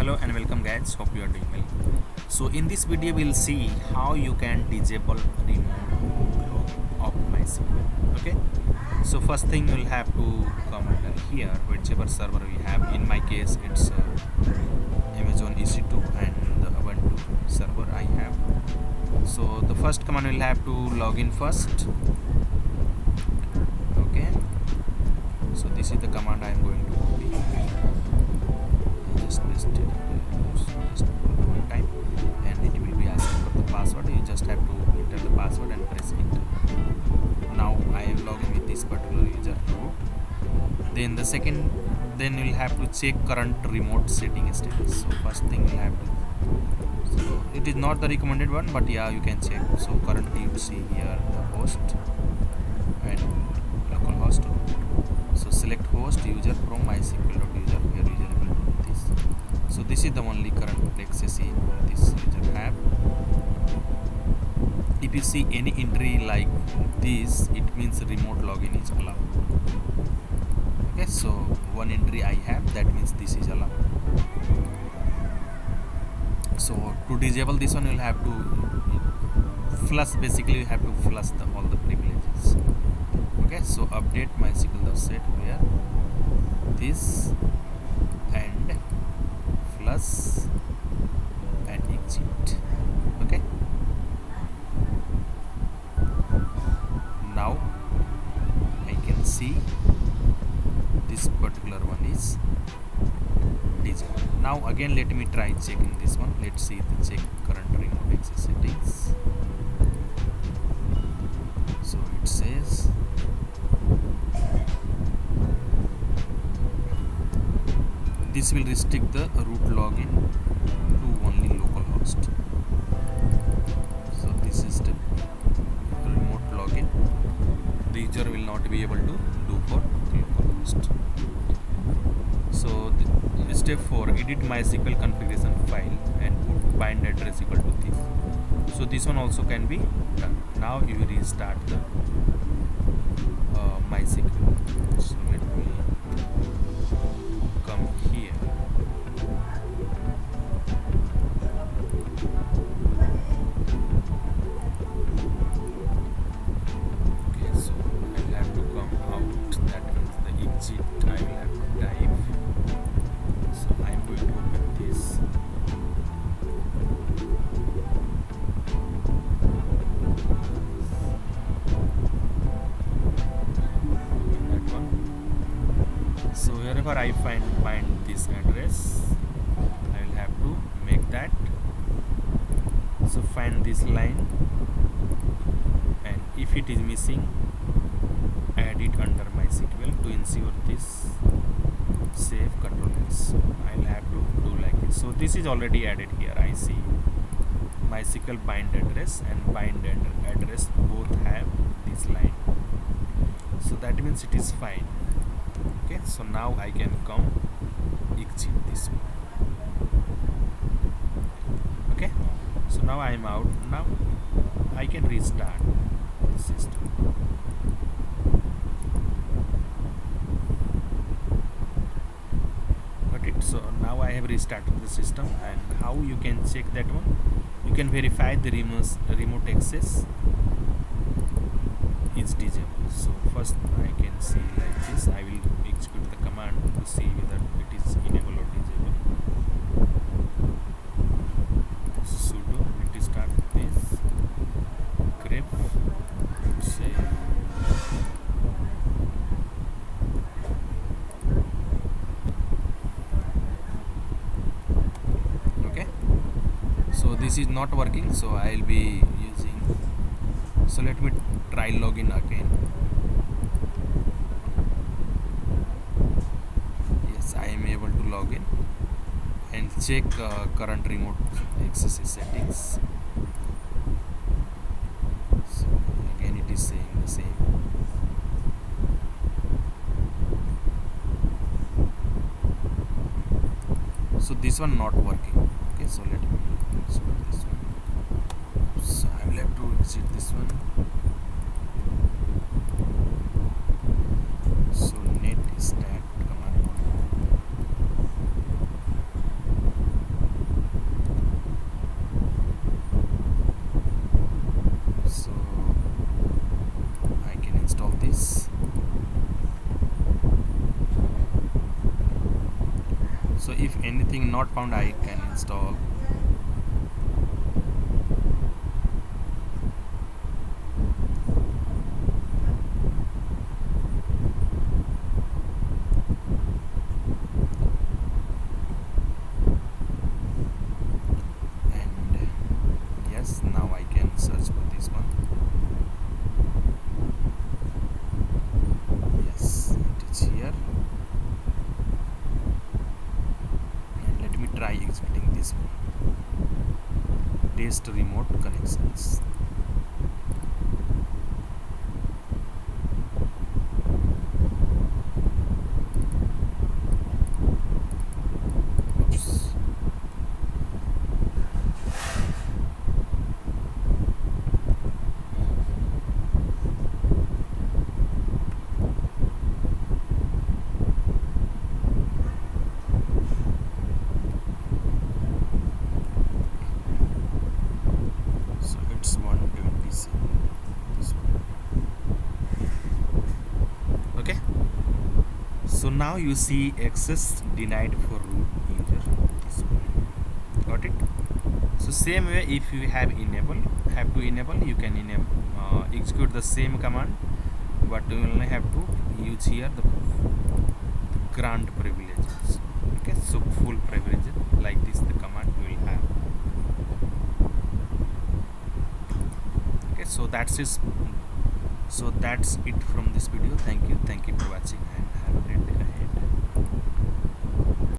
Hello and welcome guys, hope you are doing well. So in this video we'll see how you can disable remote log of MySQL. Okay, so first thing you'll have to come under here, whichever server we have. In my case it's Amazon EC2 and the Ubuntu server I have. So the first command we'll have to log in first. Okay, so this is the command I am going to copy. Just paste it just one time and it will be asking for the password. You just have to enter the password and press enter. Now I am logging with this particular user root. Then the second, then you'll have to check current remote setting status. So first thing you'll have to, so it is not the recommended one, but yeah, you can check. So currently you see here the host and localhost root. So select host user from MySQL.user where user will do this. So this is the only current access in this user have. If you see any entry like this, it means remote login is allowed. Okay, so one entry I have, that means this is allowed. So to disable this one, you'll have to flush. Basically, you have to flush all the privileges. Okay, so update MySQL.set where this and flush and exit. Okay, now I can see this particular one is disabled. Now again let me try checking this one. Let's see the check current remote access settings. So it says this will restrict the root login to only localhost. So this is the remote login. The user will not be able to do for localhost. So step 4, edit MySQL configuration file and put bind address equal to this. So this one also can be done. Now you restart the MySQL. So let me come here. Okay, so I'll have to come out. That means the exit I will have to type. So I'm going to open this. So wherever I find this address, I will have to make that. So find this line, and if it is missing, add it under MySQL to ensure this save control S. So I'll have to do like this. So this is already added here. I see MySQL bind address and bind address both have this line. So that means it is fine. Okay, so now I can come exit this one. Okay, so now I am out. Now I can restart the system. Okay, so now I have restarted the system. And how you can check that one? You can verify the remote access is disabled. So first I can see like this. I will execute the command to see whether it is enabled or disabled. Sudo restart this grep say okay. So this is not working, so I'll be using, so let me try login again. Yes, I am able to log in and check current remote access settings. So again it is saying the same. So this one not working. Okay, so let me exit this one. So I will have to exit this one. So net stat command So if anything not found, I can install. And yes, now I can search for this one. Yes, it is here. And let me try executing this one. Test remote connections. Oops. So it's 127. This one. Okay. So now you see access denied for root user. This one. Got it? So same way, if you have to enable, you can enable execute the same command, but you only have to use here the grant privileges. Okay, so full privilege like this the command will have. Okay, so that's it from this video. Thank you for watching and have a great day.